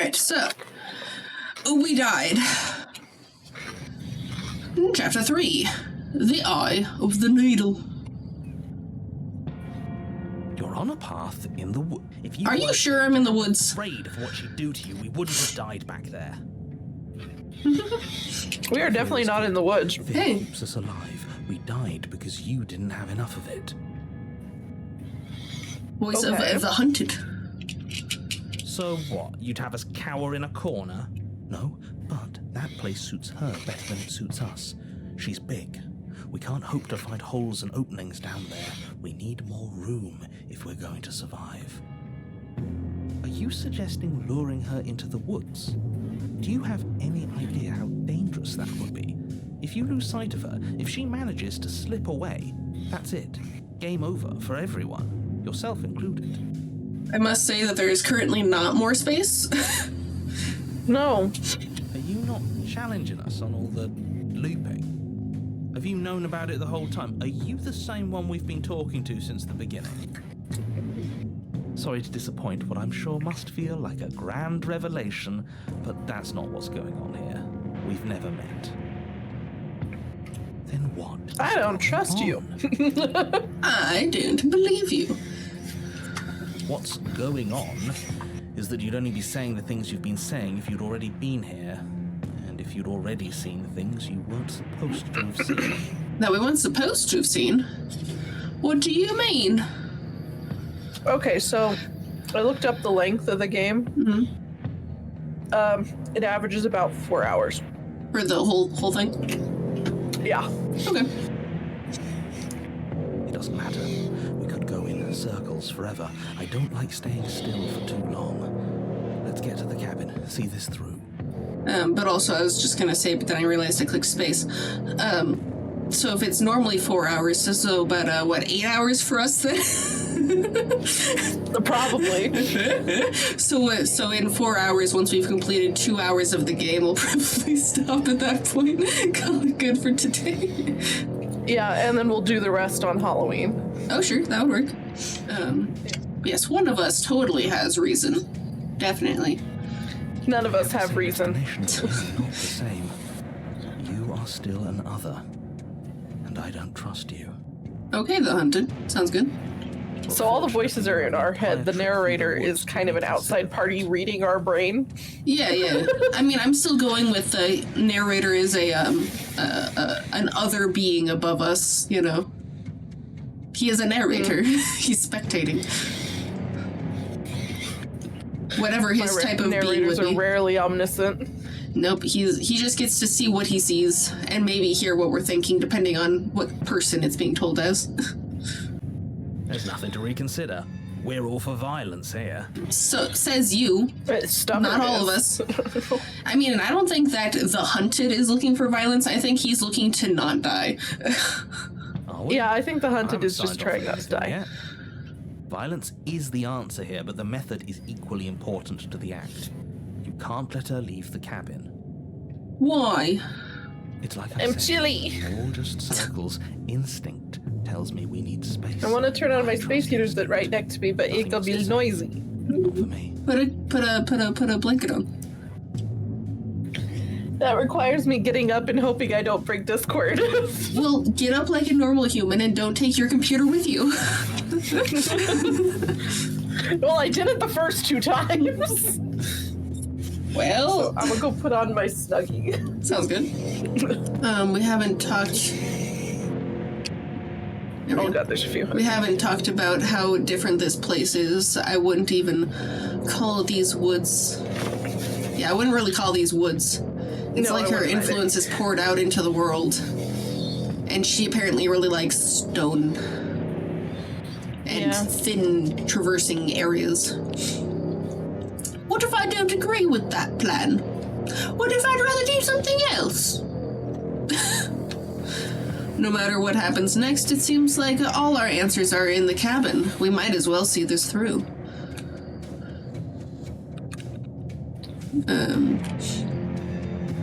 Alright, so we died. Chapter 3. The Eye of the Needle. You're on a path in the wood. Are you sure I'm in the woods? Afraid of what she'd do to you, we wouldn't have died back there. We are definitely not in the woods. Hey. It keeps us alive. We died because you didn't have enough of it. Voice Okay. of the hunted. So what? You'd have us cower in a corner? No, but that place suits her better than it suits us. She's big. We can't hope to find holes and openings down there. We need more room if we're going to survive. Are you suggesting luring her into the woods? Do you have any idea how dangerous that would be? If you lose sight of her, if she manages to slip away, that's it. Game over for everyone, yourself included. I must say that there is currently not more space. No. Are you not challenging us on all the looping? Have you known about it the whole time? Are you the same one we've been talking to since the beginning? Sorry to disappoint what I'm sure must feel like a grand revelation, but that's not what's going on here. We've never met. Then what? I don't trust you. I don't believe you. What's going on is that you'd only be saying the things you've been saying if you'd already been here. And if you'd already seen things you weren't supposed to have seen. That we weren't supposed to have seen? What do you mean? Okay, so I looked up the length of the game. Mm-hmm. It averages about 4 hours. For the whole thing? Yeah. Okay. It doesn't matter. We could go in circles forever. I don't like staying still for too long. Let's get to the cabin, see this through. But also I was just gonna say, but then I realized I clicked space. So if it's normally 4 hours, so about, 8 hours for us then? Probably. So in 4 hours, once we've completed 2 hours of the game, we'll probably stop at that point. Call it good for today. Yeah, and then we'll do the rest on Halloween. Oh, sure, that would work. Yes, one of us totally has reason. Definitely. None of us have reason. Explanations are not the same. You are still an other, and I don't trust you. Okay, the hunted. Sounds good. So all the voices are in our head. The narrator is kind of an outside party reading our brain. Yeah. I mean, I'm still going with the narrator is an other being above us, you know. He is a narrator. He's spectating. Whatever his type of being would narrators be. are rarely omniscient. Nope, he just gets to see what he sees and maybe hear what we're thinking depending on what person it's being told as. There's nothing to reconsider. We're all for violence here. So, says you. Not all of us. I mean, and I don't think that the hunted is looking for violence. I think he's looking to not die. Are we? Yeah, I think the hunted haven't is just signed trying off not to anything die. yet. Violence is the answer here, but the method is equally important to the act. You can't let her leave the cabin. Why? It's like I I'm said, chilly. all just circles. Instinct tells me we need space. I want to turn on my I space trust heaters you. that right next to me, but Nothing it'll be else to noisy. say. Not for me. Put a blanket on. That requires me getting up and hoping I don't break Discord. Well, get up like a normal human and don't take your computer with you. Well, I did it the first 2 times. Well, I'm gonna go put on my Snuggie. sounds good. We haven't talked. Oh god, there's a few. We haven't talked about how different this place is. I wouldn't even call these woods. Yeah, I wouldn't really call these woods. It's No, like I her wouldn't either. influence is poured out into the world. And she apparently really likes stone. And Yeah. thin, traversing areas. What if I don't agree with that plan? What if I'd rather do something else? No matter what happens next, it seems like all our answers are in the cabin. We might as well see this through.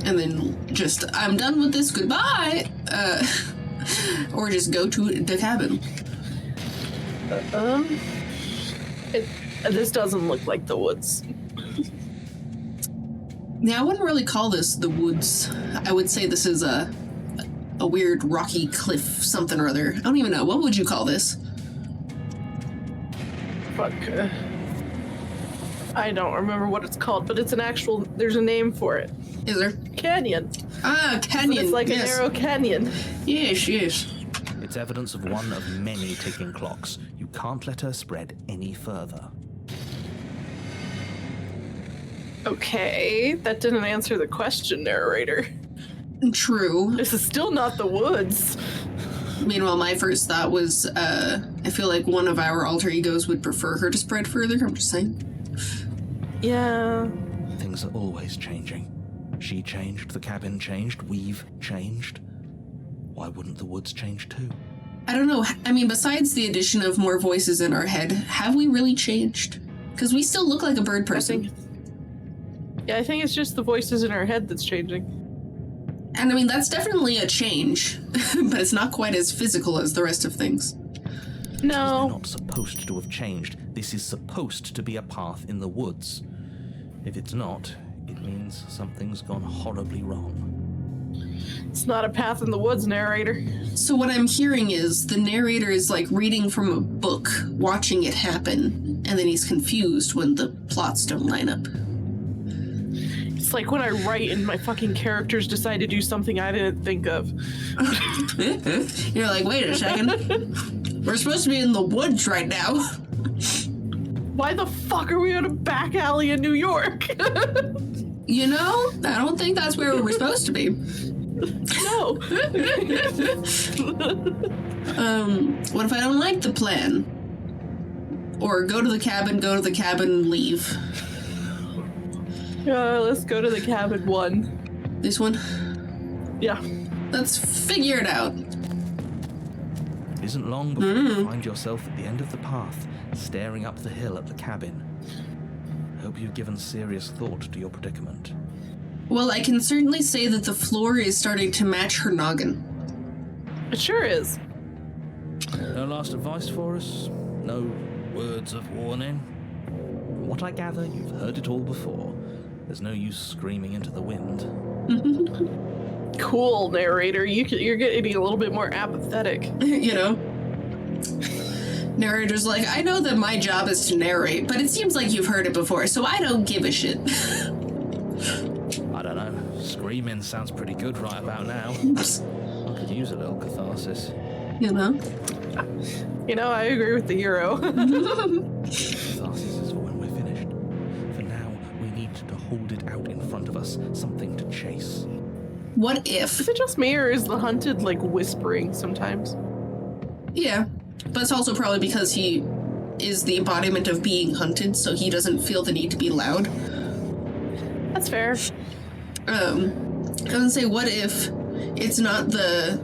And then just, I'm done with this, goodbye! Or just go to the cabin. This doesn't look like the woods. Yeah, I wouldn't really call this the woods. I would say this is a weird rocky cliff something or other. I don't even know. What would you call this? Fuck. I don't remember what it's called, but it's an actual... There's a name for it. Is there? Canyon. Ah, canyon. But it's like yes. a narrow canyon. Yes, yes. It's evidence of one of many ticking clocks. You can't let her spread any further. Okay, that didn't answer the question, narrator. True. This is still not the woods. Meanwhile, my first thought was, I feel like one of our alter egos would prefer her to spread further. I'm just saying. Yeah. Things are always changing. She changed, the cabin changed, we've changed. Why wouldn't the woods change too? I don't know. I mean, besides the addition of more voices in our head, have we really changed? Because we still look like a bird person. I think it's just the voices in our head that's changing. And I mean, that's definitely a change, but it's not quite as physical as the rest of things. No. They're not supposed to have changed. This is supposed to be a path in the woods. If it's not, it means something's gone horribly wrong. It's not a path in the woods, narrator. So what I'm hearing is the narrator is like reading from a book, watching it happen, and then he's confused when the plots don't line up. It's like when I write and my fucking characters decide to do something I didn't think of. You're like, wait a second. We're supposed to be in the woods right now. Why the fuck are we in a back alley in New York? You know, I don't think that's where we're supposed to be. No. What if I don't like the plan? Or go to the cabin, leave. Let's go to the cabin one. This one? Yeah. Let's figure it out. It isn't long before you find yourself at the end of the path, staring up the hill at the cabin. Hope you've given serious thought to your predicament. Well, I can certainly say that the floor is starting to match her noggin. It sure is. No last advice for us? No words of warning? From what I gather, you've heard it all before. There's no use screaming into the wind. Cool, narrator. You're getting a little bit more apathetic. You know? Narrator's like, I know that my job is to narrate, but it seems like you've heard it before, so I don't give a shit. I don't know. Screaming sounds pretty good right about now. I could use a little catharsis. You know? You know, I agree with the hero. Catharsis is for when we're finished. For now, we need to hold it out in front of us, something to chase. What if? Is it just me, or is the hunted, like, whispering sometimes? Yeah, but it's also probably because he is the embodiment of being hunted, so he doesn't feel the need to be loud. That's fair. I would say, what if it's not the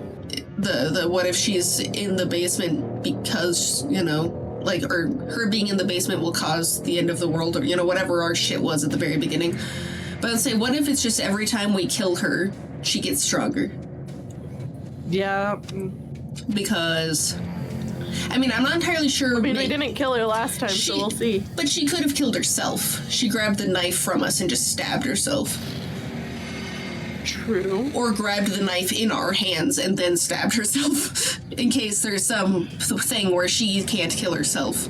what if she's in the basement because, you know, like, or her being in the basement will cause the end of the world, or, you know, whatever our shit was at the very beginning. But I'd say, what if it's just every time we kill her, she gets stronger? Yeah. Because, I mean, I'm not entirely sure. I mean, we didn't kill her last time, so we'll see. But she could have killed herself. She grabbed the knife from us and just stabbed herself. True. Or grabbed the knife in our hands and then stabbed herself. In case there's some thing where she can't kill herself.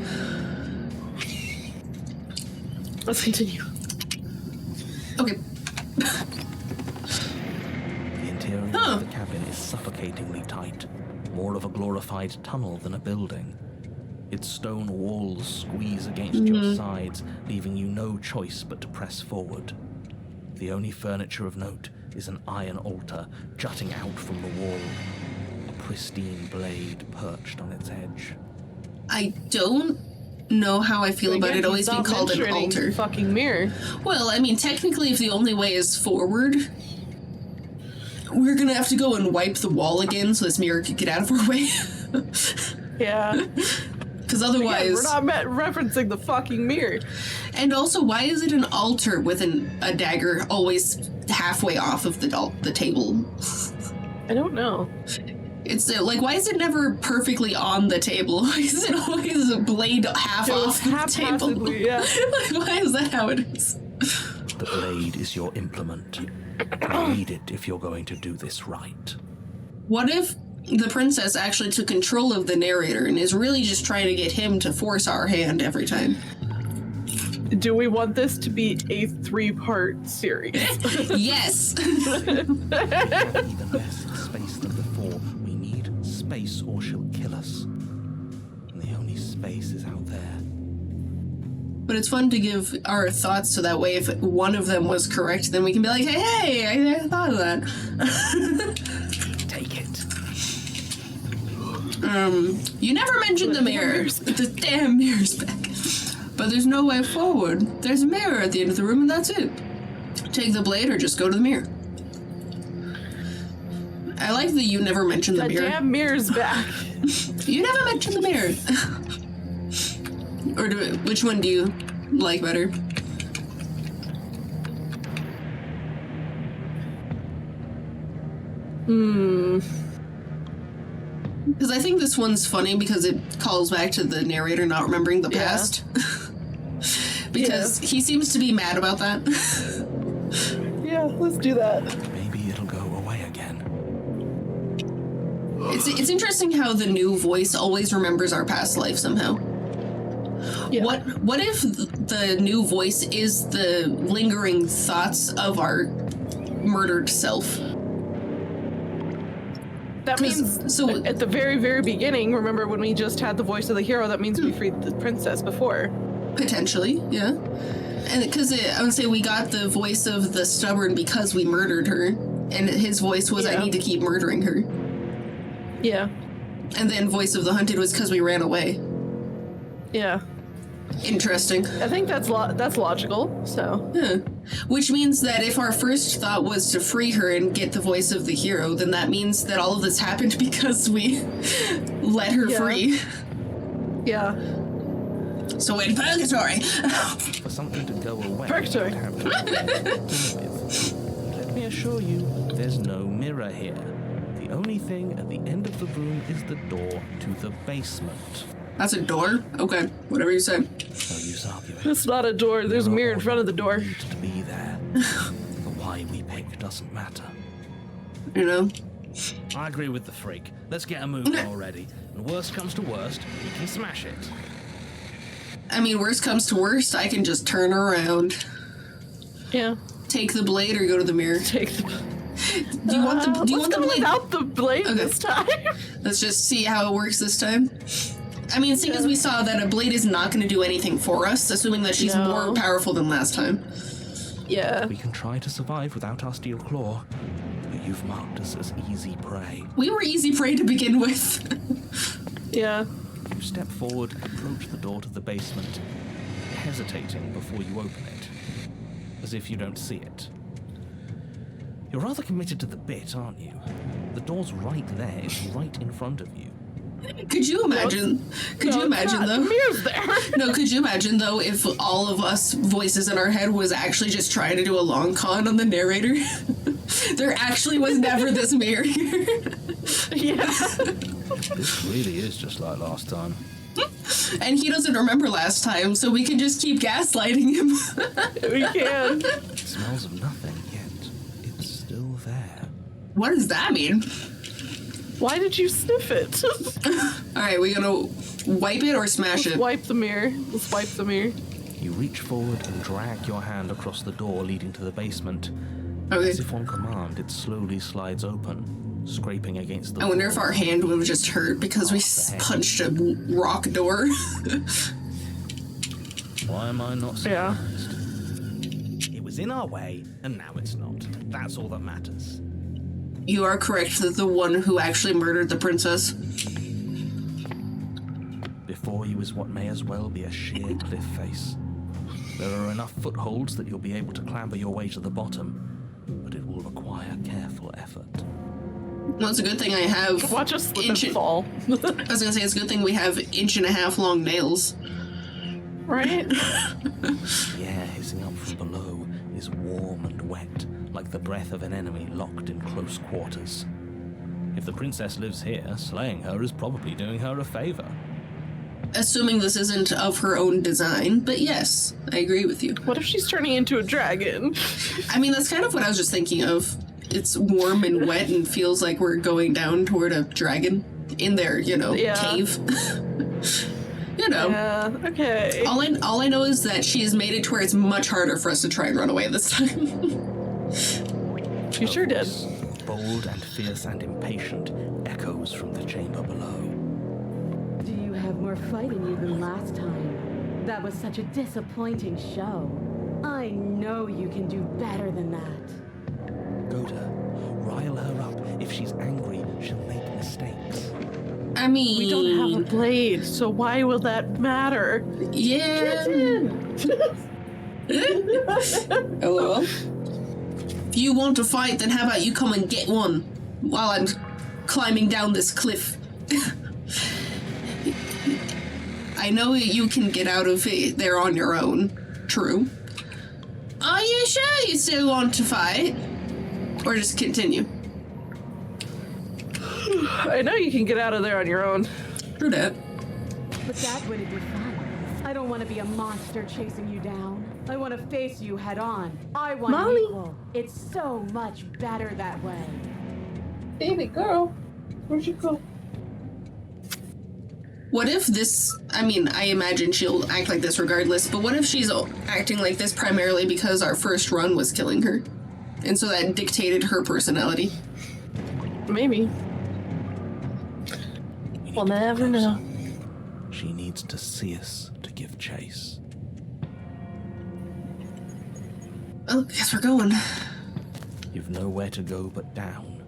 Let's continue. Okay. The interior of the cabin is suffocatingly tight. More of a glorified tunnel than a building. Its stone walls squeeze against your sides, leaving you no choice but to press forward. The only furniture of note is an iron altar jutting out from the wall, a pristine blade perched on its edge. I don't know how I feel about it always being called an altar. Fucking mirror. Well, I mean, technically, if the only way is forward, we're gonna have to go and wipe the wall again so this mirror could get out of our way. Yeah. Because otherwise... Again, we're not referencing the fucking mirror. And also, why is it an altar with a dagger always halfway off of the table? I don't know. It's like, why is it never perfectly on the table? Why is it always a blade half off the table? Yeah. Like, why is that how it is? The blade is your implement. You need it if you're going to do this right. What if the princess actually took control of the narrator and is really just trying to get him to force our hand every time? Do we want this to be a 3-part series? Yes! We have even less space than before. We need space or she'll kill us. And the only space is out there. But it's fun to give our thoughts so that way if one of them was correct, then we can be like, hey, I thought of that. Take it. You never mentioned the mirror. The damn mirror's back. But there's no way forward. There's a mirror at the end of the room and that's it. Take the blade or just go to the mirror. I like that you never mentioned the mirror. The damn mirror's back. You never mentioned the mirror. Or which one do you like better? Because I think this one's funny because it calls back to the narrator not remembering the past. Because he seems to be mad about that. Yeah, let's do that. Maybe it'll go away again. It's interesting how the new voice always remembers our past life somehow. Yeah. What if the new voice is the lingering thoughts of our murdered self? That means, so at the very, very beginning, remember when we just had the voice of the hero, that means we freed the princess before. Potentially, yeah. And because I would say we got the voice of the stubborn because we murdered her, and his voice was, I need to keep murdering her. Yeah. And then voice of the hunted was because we ran away. Yeah. Interesting. I think that's logical, so. Yeah. Which means that if our first thought was to free her and get the voice of the hero, then that means that all of this happened because we let her free. Yeah. So in purgatory. For something to go away, Purgatory. you'd have to Let me assure you, there's no mirror here. The only thing at the end of the room is the door to the basement. That's a door? Okay, whatever you say. No use arguing. It's not a door. There's a mirror in front of the door. Need to be there. The why we pick doesn't matter. You know? I agree with the freak. Let's get a move on already. And worst comes to worst, we can smash it. I mean, worst comes to worst, I can just turn around. Yeah. Take the blade or go to the mirror. Take the... Do you want the blade? Without the blade this time. Let's just see how it works this time. I mean, seeing as we saw that a blade is not going to do anything for us, assuming that she's more powerful than last time. Yeah. We can try to survive without our steel claw, but you've marked us as easy prey. We were easy prey to begin with. Yeah. You step forward, approach the door to the basement, hesitating before you open it, as if you don't see it. You're rather committed to the bit, aren't you? The door's right there, it's right in front of you. Could you imagine? Could you imagine though? The mirror's there. No, could you imagine though if all of us voices in our head was actually just trying to do a long con on the narrator? There actually was never this mirror here. Yeah. This really is just like last time. And he doesn't remember last time, so we can just keep gaslighting him. We can. It smells of nothing, yet it's still there. What does that mean? Why did you sniff it? Alright, we gonna wipe it or smash Let's it? wipe the mirror. Let's wipe the mirror. You reach forward and drag your hand across the door leading to the basement. Okay. As if on command, it slowly slides open, scraping against the I wonder wall. if our hand would have just hurt because we punched a rock door. Why am I not Yeah. surprised? It was in our way, and now it's not. That's all that matters. You are correct that the one who actually murdered the princess. Before you is what may as well be a sheer cliff face. There are enough footholds that you'll be able to clamber your way to the bottom, but it will require careful effort. Well, it's a good thing I have... Watch us slip and fall. I was gonna say, it's a good thing we have 1.5-inch long nails. Right? The air hissing up from below is warm and wet, like the breath of an enemy locked in close quarters. If the princess lives here, slaying her is probably doing her a favor. Assuming this isn't of her own design, but yes, I agree with you. What if she's turning into a dragon? I mean, that's kind of what I was just thinking of. It's warm and wet and feels like we're going down toward a dragon in their, cave. Yeah, okay. All I know is that she has made it to where it's much harder for us to try and run away this time. She sure did. Bold and fierce and impatient, echoes from the chamber below. Do you have more fight in you than last time? That was such a disappointing show. I know you can do better than that. Go to her. Rile her up. If she's angry, she'll make mistakes. I mean... We don't have a blade, so why will that matter? Yeah. LOL. If you want to fight, then how about you come and get one while I'm climbing down this cliff. I know you can get out of it there on your own. True. Are you sure you still want to fight? Or just continue? I know you can get out of there on your own. True that. But that wouldn't be fun. I don't want to be a monster chasing you down. I want to face you head on. I want an equal. It's so much better that way. Baby girl, where'd you go? What if this, I mean, I imagine she'll act like this regardless, but what if she's acting like this primarily because our first run was killing her? And so that dictated her personality. Maybe. We'll never know. She needs to see us to give chase. Well, I guess we're going. You've nowhere to go but down.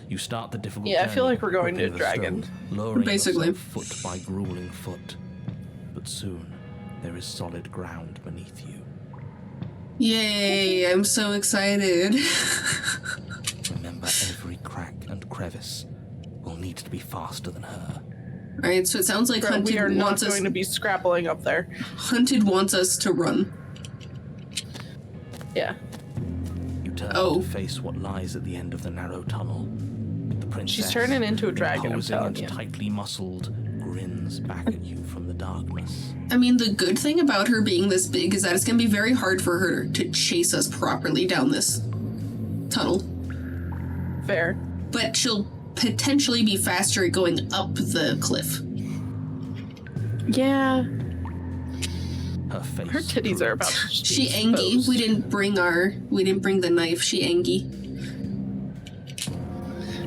You start the difficult Yeah, I feel journey, like we're going to gripping a the dragon. stone, lowering Basically. yourself foot by grueling foot. But soon, there is solid ground beneath you. Yay, I'm so excited. Remember, every crack and crevice will need to be faster than her. Alright, so it sounds like Girl, we are Hunted not wants us... going to be scrappling up there. Hunted wants us to run. Yeah. You turn Oh. to face what lies at the end of the narrow tunnel. The princess, She's turning into a dragon, I'm imposing telling and you. tightly muscled, grins back at you from the darkness. I mean, the good thing about her being this big is that it's going to be very hard for her to chase us properly down this tunnel. Fair. But she'll potentially be faster at going up the cliff. Yeah. Her face. Her titties are about to She be angy. exposed. We didn't bring the knife. She angy.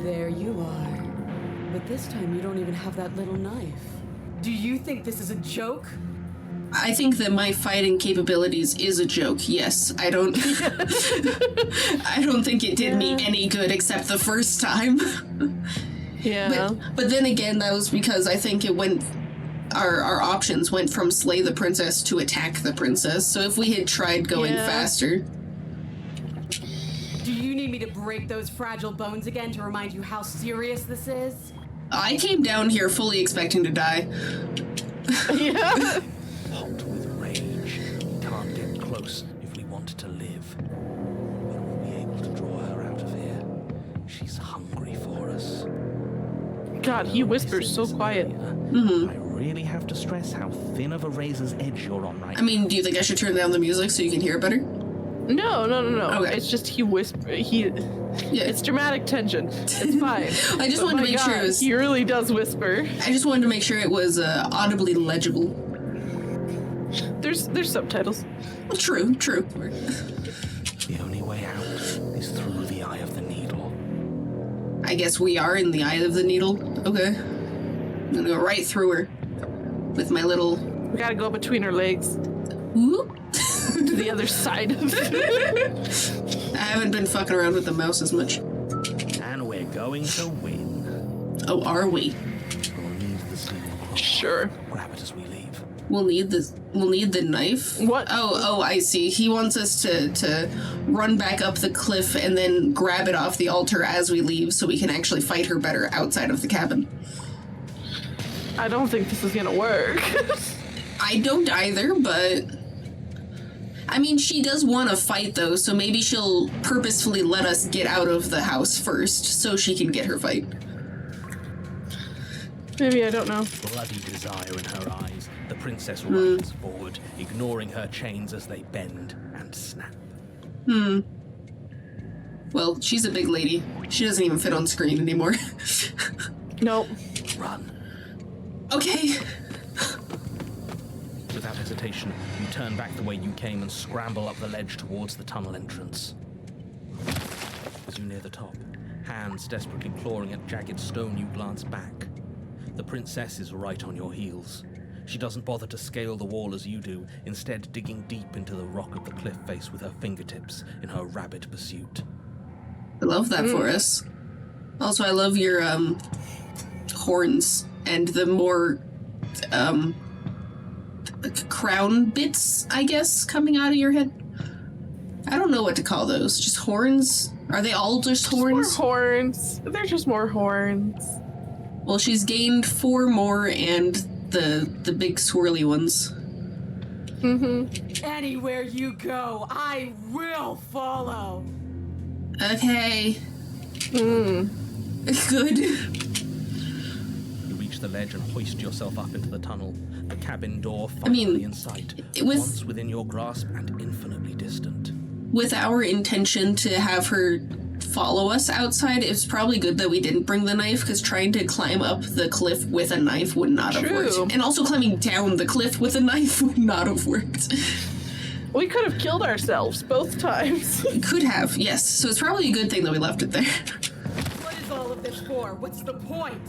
There you are. But this time you don't even have that little knife. Do you think this is a joke? I think that my fighting capabilities is a joke. Yes, I don't. I don't think it did me any good except the first time. Yeah. But then again, that was because I think it went. Our options went from slay the princess to attack the princess. So if we had tried going faster. Do you need me to break those fragile bones again to remind you how serious this is? I came down here fully expecting to die. Yeah. Hot with rage. We can't get close if we want to live. We won't be able to draw her out of here. She's hungry for us. God, he whispers so quiet. Mm-hmm. I really have to stress how thin of a razor's edge you're on right I mean, do you think I should turn down the music so you can hear it better? No. Okay. It's just he whisper. Yeah. It's dramatic tension. It's fine. I just But wanted to my make sure it God, was. He really does whisper. I just wanted to make sure it was audibly legible. There's subtitles. Well, true. The only way out is through the eye of the needle. I guess we are in the eye of the needle. Okay. I'm gonna go right through her with my little. We gotta go between her legs Whoop. to the other side of it. I haven't been fucking around with the mouse as much. And we're going to win. Oh, are we? We'll need the single claw. Sure. Grab it as we leave. We'll need the knife. What? Oh, I see. He wants us to run back up the cliff and then grab it off the altar as we leave so we can actually fight her better outside of the cabin. I don't think this is gonna work. I don't either, but I mean, she does want to fight though, so maybe she'll purposefully let us get out of the house first so she can get her fight. Maybe, I don't know. Bloody desire in her eyes, the princess rides forward, ignoring her chains as they bend and snap. Well, she's a big lady. She doesn't even fit on screen anymore. Nope. Run. Okay. Without hesitation, you turn back the way you came and scramble up the ledge towards the tunnel entrance. As you near the top, hands desperately clawing at jagged stone, you glance back. The princess is right on your heels. She doesn't bother to scale the wall as you do, instead digging deep into the rock of the cliff face with her fingertips in her rabid pursuit. I love that for us. Also, I love your horns and the more crown bits, I guess, coming out of your head. I don't know what to call those. Just horns? Are they all just horns? More horns. They're just more horns. Well, she's gained 4 more and the big swirly ones. Anywhere you go, I will follow. Okay. Good. You reach the ledge and hoist yourself up into the tunnel. The cabin door finally in sight, once within your grasp and infinitely distant. With our intention to have her follow us outside, it's probably good that we didn't bring the knife, because trying to climb up the cliff with a knife would not have worked. And also climbing down the cliff with a knife would not have worked. We could have killed ourselves both times. Could have, yes. So it's probably a good thing that we left it there. What is all of this for? What's the point?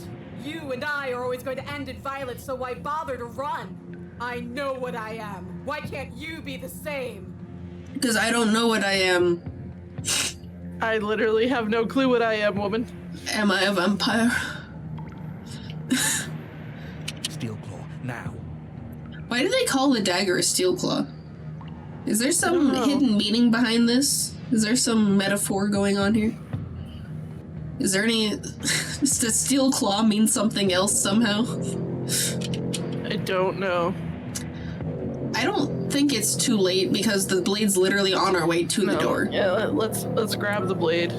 You and I are always going to end in violence, so why bother to run? I know what I am. Why can't you be the same? Because I don't know what I am. I literally have no clue what I am, woman. Am I a vampire? Steel claw, now. Why do they call the dagger a steel claw? Is there some hidden meaning behind this? Is there some metaphor going on here? Is there any... Does the steel claw mean something else somehow? I don't know. I don't think it's too late because the blade's literally on our way to the door. Yeah, let's grab the blade.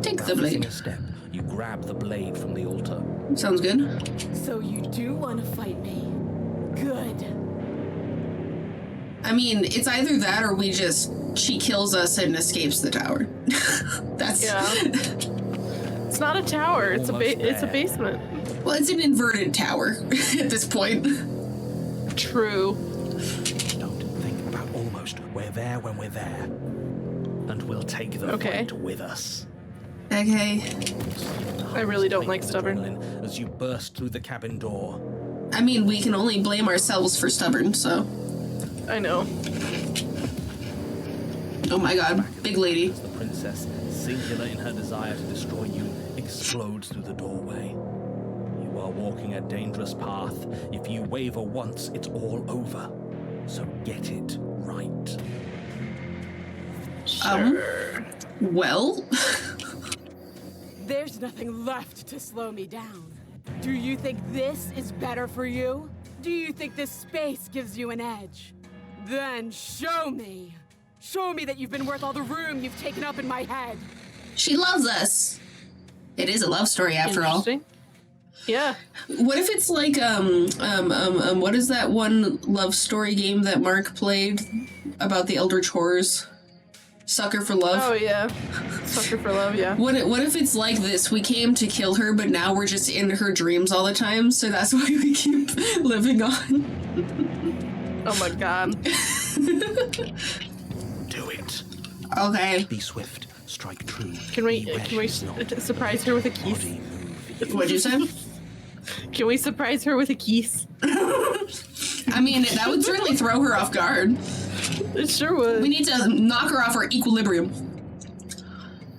Take the blade. A step, you grab the blade from the altar. Sounds good. So you do want to fight me? Good. I mean, it's either that or she kills us and escapes the tower. That's... Yeah. It's not a tower, it's a basement. Well, it's an inverted tower at this point. True. Don't think about almost. We're there when we're there. And we'll take the fight with us. Okay. I really don't like stubborn. As you burst through the cabin door. I mean, we can only blame ourselves for stubborn, so... I know. Oh my god, big lady. The princess, singular in her desire to destroy you, explodes through the doorway. You are walking a dangerous path. If you waver once, it's all over. So get it right. Sure. Well... There's nothing left to slow me down. Do you think this is better for you? Do you think this space gives you an edge? Then show me. Show me that you've been worth all the room you've taken up in my head. She loves us. It is a love story after all. Yeah. What if it's like, what is that one love story game that Mark played about the Eldritch Horrors? Sucker for Love? Oh, yeah. Sucker for Love, yeah. What if it's like this? We came to kill her, but now we're just in her dreams all the time, so that's why we keep living on. Oh my god. Do it. Okay. Be swift. Strike true. Can we surprise her with a kiss? What'd you say? Can we surprise her with a kiss? I mean, that would certainly throw her off guard. It sure would. We need to knock her off her equilibrium.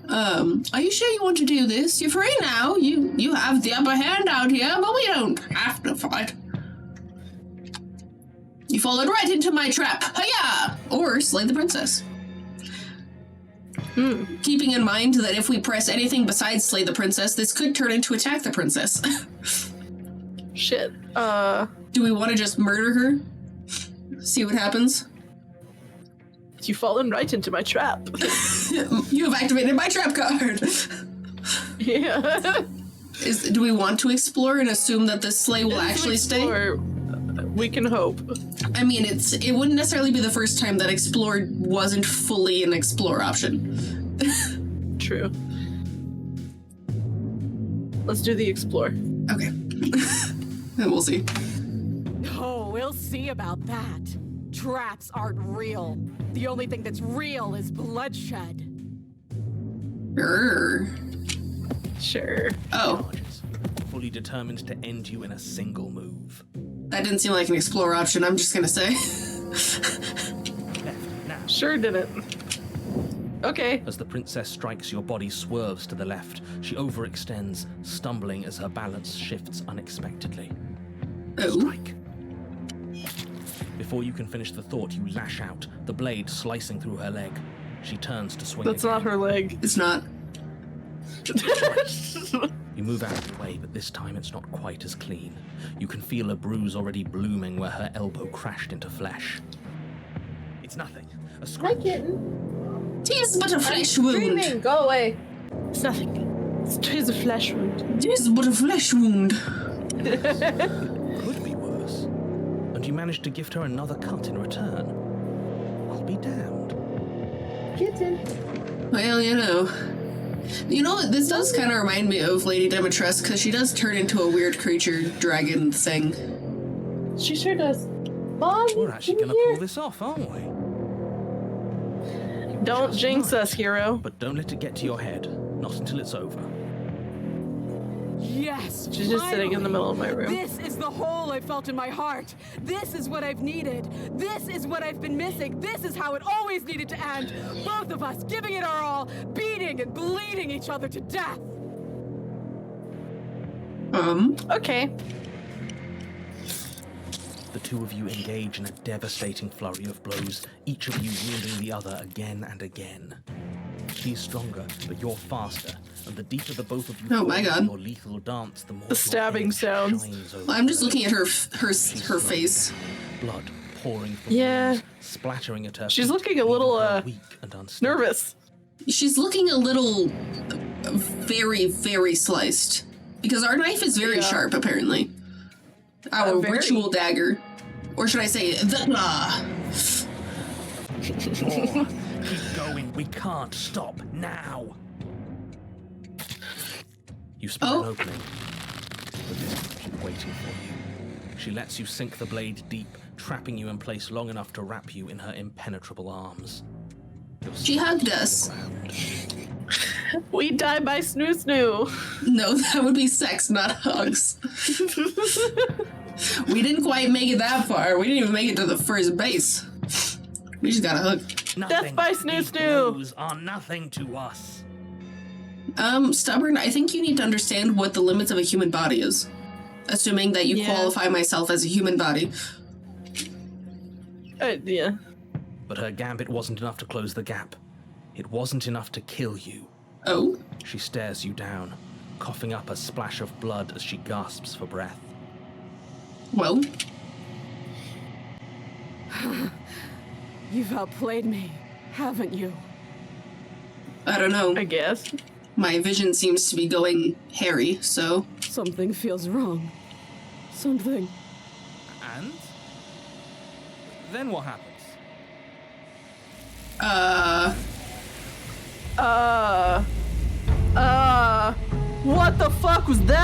Are you sure you want to do this? You're free now. You have the upper hand out here, but we don't have to fight. You followed right into my trap. Hiya! Or slay the princess. Keeping in mind that if we press anything besides slay the princess, this could turn into attack the princess. Shit. Do we want to just murder her? See what happens? You've fallen right into my trap. You have activated my trap card. Yeah. Do we want to explore and assume that this sleigh will actually stay? We can hope. I mean, it wouldn't necessarily be the first time that explore wasn't fully an explore option. True. Let's do the explore. Okay. We'll see. Oh, we'll see about that. Traps aren't real. The only thing that's real is bloodshed. Sure. Oh, Fully determined to end you in a single move. that didn't seem like an explore option, I'm just gonna say. Left, now. Sure didn't. Okay. As the princess strikes, your body swerves to the left. She overextends, stumbling as her balance shifts unexpectedly. Oh. Strike. Before you can finish the thought, you lash out, the blade slicing through her leg. She turns to swing That's again. not her leg. It's not. You move out of the way, but this time it's not quite as clean. You can feel a bruise already blooming where her elbow crashed into flesh. It's nothing. A scratch. Tis but a flesh wound. Screaming, go away. It's nothing. It's a flesh wound. Tis but a flesh wound. Could be worse. And you managed to gift her another cut in return. I'll be damned. Well, you know. You know, this does kind of remind me of Lady Demetress, because she does turn into a weird creature dragon thing. She sure does. Mom, We're actually going to pull this off, aren't we? Don't jinx us, hero. But don't let it get to your head. Not until it's over. Yes. She's just sitting in the middle of my room. This is the hole I felt in my heart. This is what I've needed. This is what I've been missing. This is how it always needed to end. Both of us giving it our all, beating and bleeding each other to death. Okay. The two of you engage in a devastating flurry of blows, each of you wielding the other again and again. She's stronger, but you're faster, and the deeper the both of you Oh my fall God. into your lethal dance, the more The stabbing your edge sounds. shines over I'm just her. looking at her face. Blood pouring from Yeah. wounds, splattering at her. She's feet, looking a little, leaving her weak and unsteady. Nervous. She's looking a little very, very sliced. Because our knife is very Yeah. sharp, apparently. Our Very. ritual dagger. Or should I say, the... More. Keep going. We can't stop now. You spot an opening, but this time she's waiting for you. She lets you sink the blade deep, trapping you in place long enough to wrap you in her impenetrable arms. Your She hugged us. ground. We die by snoo snoo. No, that would be sex, not hugs. We didn't quite make it that far. We didn't even make it to the first base. We just got a hug. Nothing. by snoo These snoo. blows are nothing to us. Stubborn, I think you need to understand what the limits of a human body is. Assuming that you Yeah. qualify myself as a human body. Yeah. But her gambit wasn't enough to close the gap. It wasn't enough to kill you. Oh? She stares you down, coughing up a splash of blood as she gasps for breath. Well? You've outplayed me, haven't you? I don't know. I guess. My vision seems to be going hairy, so... Something feels wrong. Something. And? Then what happens? What the fuck was that?